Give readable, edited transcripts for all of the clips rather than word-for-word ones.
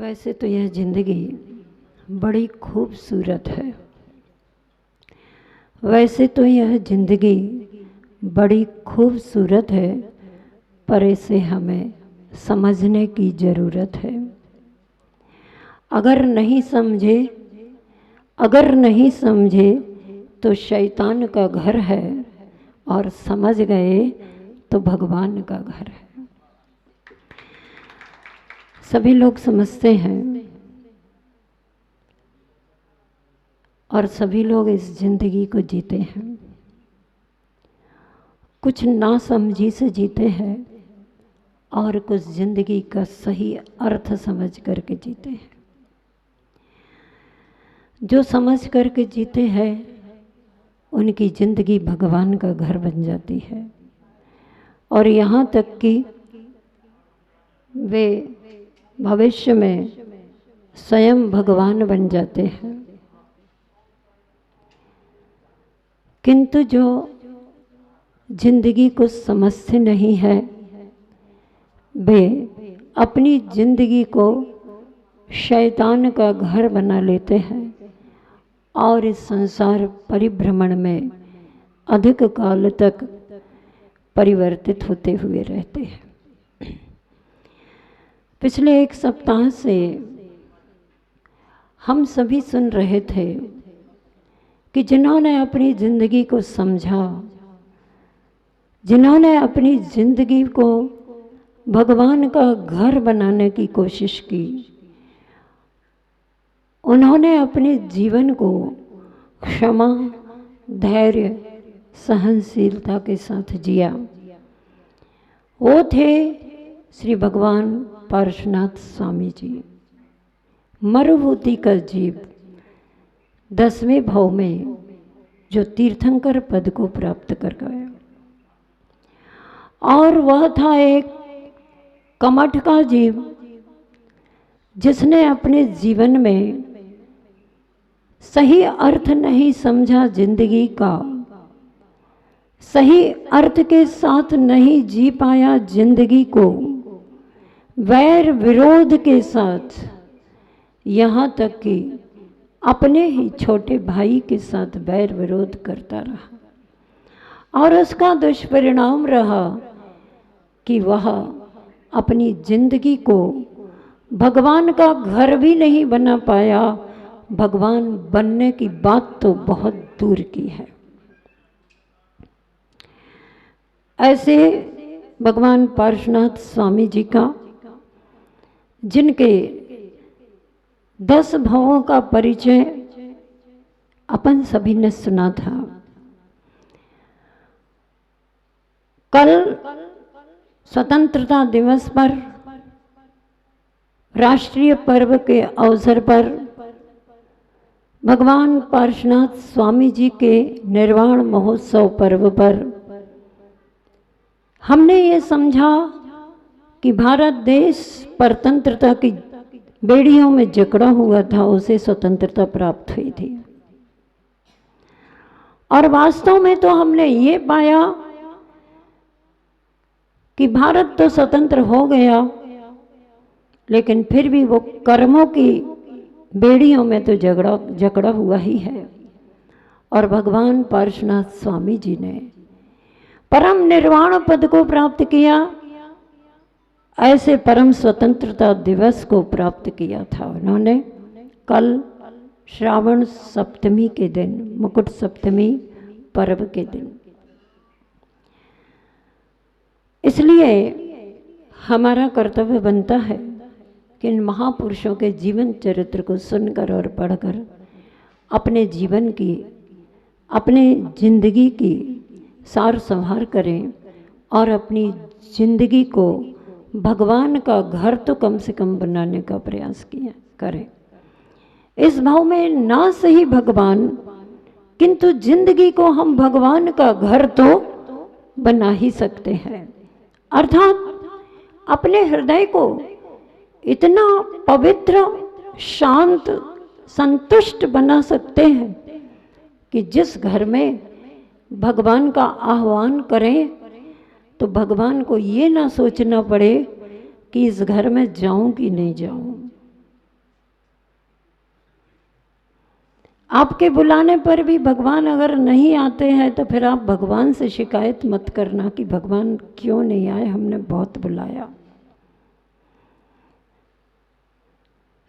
वैसे तो यह जिंदगी बड़ी खूबसूरत है। वैसे तो यह जिंदगी बड़ी खूबसूरत है, पर इसे हमें समझने की ज़रूरत है। अगर नहीं समझे तो शैतान का घर है, और समझ गए तो भगवान का घर है। सभी लोग समझते हैं और सभी लोग इस जिंदगी को जीते हैं। कुछ ना समझी से जीते हैं और कुछ जिंदगी का सही अर्थ समझ करके जीते हैं। जो समझ करके जीते हैं उनकी जिंदगी भगवान का घर बन जाती है, और यहाँ तक कि वे भविष्य में स्वयं भगवान बन जाते हैं। किंतु जो जिंदगी को समझते नहीं है, वे अपनी जिंदगी को शैतान का घर बना लेते हैं और इस संसार परिभ्रमण में अधिक काल तक परिवर्तित होते हुए रहते हैं। पिछले एक सप्ताह से हम सभी सुन रहे थे कि जिन्होंने अपनी जिंदगी को समझा, जिन्होंने अपनी जिंदगी को भगवान का घर बनाने की कोशिश की, उन्होंने अपने जीवन को क्षमा, धैर्य, सहनशीलता के साथ जिया। वो थे श्री भगवान पार्श्वनाथ स्वामी जी। मरुभूति का जीव 10वें भाव में जो तीर्थंकर पद को प्राप्त कर गया, और वह था एक कमठ का जीव जिसने अपने जीवन में सही अर्थ नहीं समझा जिंदगी का, सही अर्थ के साथ नहीं जी पाया जिंदगी को, वैर विरोध के साथ, यहाँ तक कि अपने ही छोटे भाई के साथ वैर विरोध करता रहा, और उसका दुष्परिणाम रहा कि वह अपनी जिंदगी को भगवान का घर भी नहीं बना पाया। भगवान बनने की बात तो बहुत दूर की है। ऐसे भगवान पार्श्वनाथ स्वामी जी का, जिनके 10 भावों का परिचय अपन सभी ने सुना था। कल स्वतंत्रता दिवस पर, राष्ट्रीय पर्व के अवसर पर, भगवान पार्श्वनाथ स्वामी जी के निर्वाण महोत्सव पर्व पर हमने ये समझा कि भारत देश परतंत्रता की बेड़ियों में जकड़ा हुआ था, उसे स्वतंत्रता प्राप्त हुई थी। और वास्तव में तो हमने ये पाया कि भारत तो स्वतंत्र हो गया, लेकिन फिर भी वो कर्मों की बेड़ियों में तो जकड़ा हुआ ही है। और भगवान पार्श्वनाथ स्वामी जी ने परम निर्वाण पद को प्राप्त किया, ऐसे परम स्वतंत्रता दिवस को प्राप्त किया था उन्होंने कल श्रावण सप्तमी के दिन, मुकुट सप्तमी पर्व के दिन। इसलिए हमारा कर्तव्य बनता है कि इन महापुरुषों के जीवन चरित्र को सुनकर और पढ़कर अपने जीवन की, अपने जिंदगी की सार संभार करें, और अपनी जिंदगी को भगवान का घर तो कम से कम बनाने का प्रयास किया करें। इस भाव में ना सही भगवान, किंतु जिंदगी को हम भगवान का घर तो बना ही सकते हैं। अर्थात अपने हृदय को इतना पवित्र, शांत, संतुष्ट बना सकते हैं कि जिस घर में भगवान का आह्वान करें तो भगवान को ये ना सोचना पड़े कि इस घर में जाऊं कि नहीं जाऊं। आपके बुलाने पर भी भगवान अगर नहीं आते हैं तो फिर आप भगवान से शिकायत मत करना कि भगवान क्यों नहीं आए, हमने बहुत बुलाया।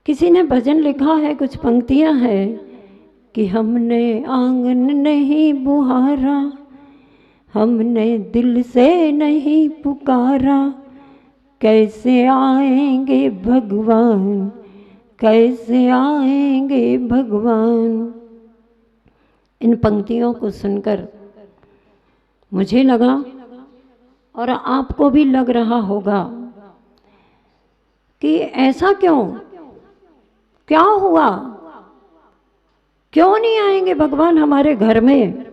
किसी ने भजन लिखा है, कुछ पंक्तियां हैं कि हमने आंगन नहीं बुहारा, हमने दिल से नहीं पुकारा, कैसे आएंगे भगवान, कैसे आएंगे भगवान। इन पंक्तियों को सुनकर मुझे लगा और आपको भी लग रहा होगा कि ऐसा क्यों, क्या हुआ, क्यों नहीं आएंगे भगवान हमारे घर में।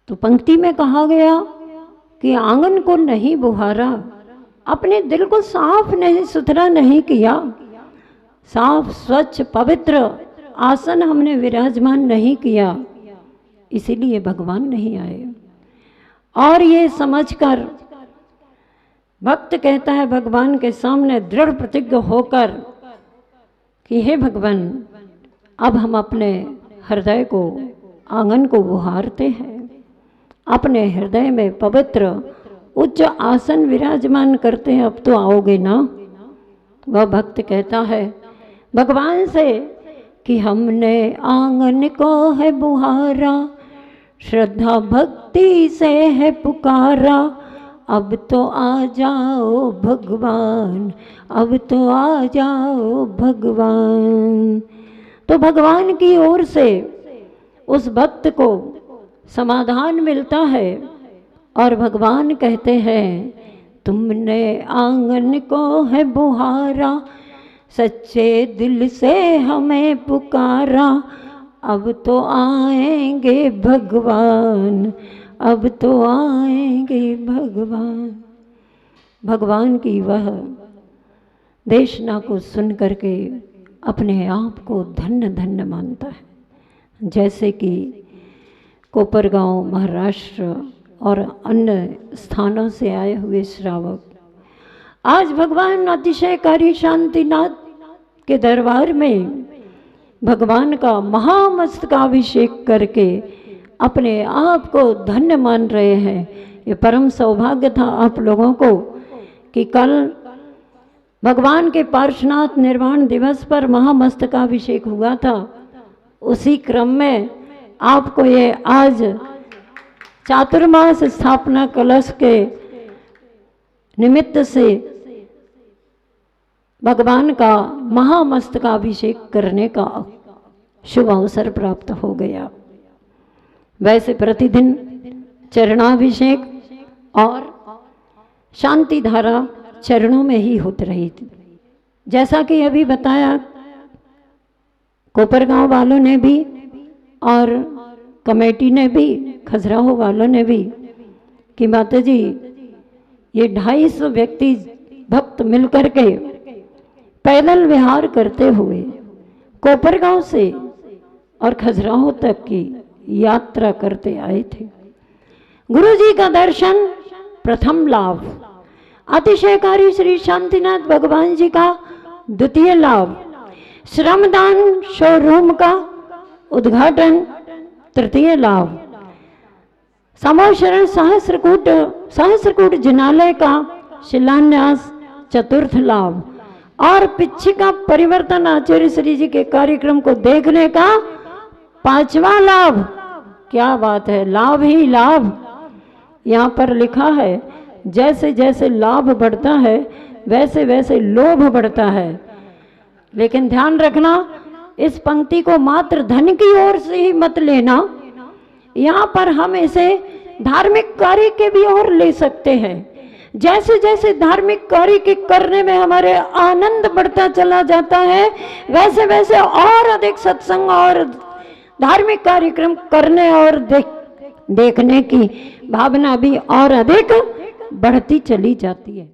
तो पंक्ति में कहा गया कि आंगन को नहीं बुहारा, अपने दिल को साफ नहीं सुथरा नहीं किया, साफ स्वच्छ पवित्र आसन हमने विराजमान नहीं किया, इसीलिए भगवान नहीं आए। और ये समझकर भक्त कहता है भगवान के सामने दृढ़ प्रतिज्ञ होकर कि हे भगवान, अब हम अपने हृदय को, आंगन को बुहारते हैं, अपने हृदय में पवित्र उच्च आसन विराजमान करते हैं, अब तो आओगे ना। वह भक्त कहता है भगवान से कि हमने आंगन को है बुहारा, श्रद्धा भक्ति से है पुकारा, अब तो आ जाओ भगवान, अब तो आ जाओ भगवान। तो भगवान की ओर से उस भक्त को समाधान मिलता है और भगवान कहते हैं तुमने आंगन को है बुहारा, सच्चे दिल से हमें पुकारा, अब तो आएंगे भगवान, अब तो आएंगे भगवान। भगवान की वह देशना को सुन करके अपने आप को धन्य धन्य मानता है। जैसे कि कोपरगांव महाराष्ट्र और अन्य स्थानों से आए हुए श्रावक आज भगवान अतिशयकारी शांतिनाथ के दरबार में भगवान का महामस्तकाभिषेक करके अपने आप को धन्य मान रहे हैं। ये परम सौभाग्य था आप लोगों को कि कल भगवान के पार्श्वनाथ निर्वाण दिवस पर महामस्तकाभिषेक हुआ था। उसी क्रम में आपको ये आज चातुर्मास स्थापना कलश के निमित्त से भगवान का महामस्तकाभिषेक करने का शुभ अवसर प्राप्त हो गया। वैसे प्रतिदिन चरणाभिषेक और शांति धारा चरणों में ही होती रही थी। जैसा कि अभी बताया, कोपरगांव वालों ने भी और कमेटी ने भी, खजुराहो वालों ने भी कि माता जी ये 250 व्यक्ति भक्त मिलकर के पैदल विहार करते हुए कोपरगांव से और खजुराहो तक की यात्रा करते आए थे। गुरु जी का दर्शन प्रथम लाभ, अतिशयकारी श्री शांतिनाथ भगवान जी का द्वितीय लाभ, श्रमदान शोरूम का उद्घाटन तृतीय लाभ, समोशरण सहस्रकूट जिनालय का शिलान्यास चतुर्थ लाभ और पिछिका परिवर्तन आचार्य श्री जी के कार्यक्रम को देखने का 5वां लाभ। क्या बात है, लाभ ही लाभ। यहाँ पर लिखा है जैसे जैसे लाभ बढ़ता है वैसे वैसे लोभ बढ़ता है। लेकिन ध्यान रखना, इस पंक्ति को मात्र धन की ओर से ही मत लेना। यहाँ पर हम इसे धार्मिक कार्य के भी ओर ले सकते हैं। जैसे जैसे धार्मिक कार्य के करने में हमारे आनंद बढ़ता चला जाता है, वैसे वैसे और अधिक सत्संग और धार्मिक कार्यक्रम करने और देखने की भावना भी और अधिक बढ़ती चली जाती है।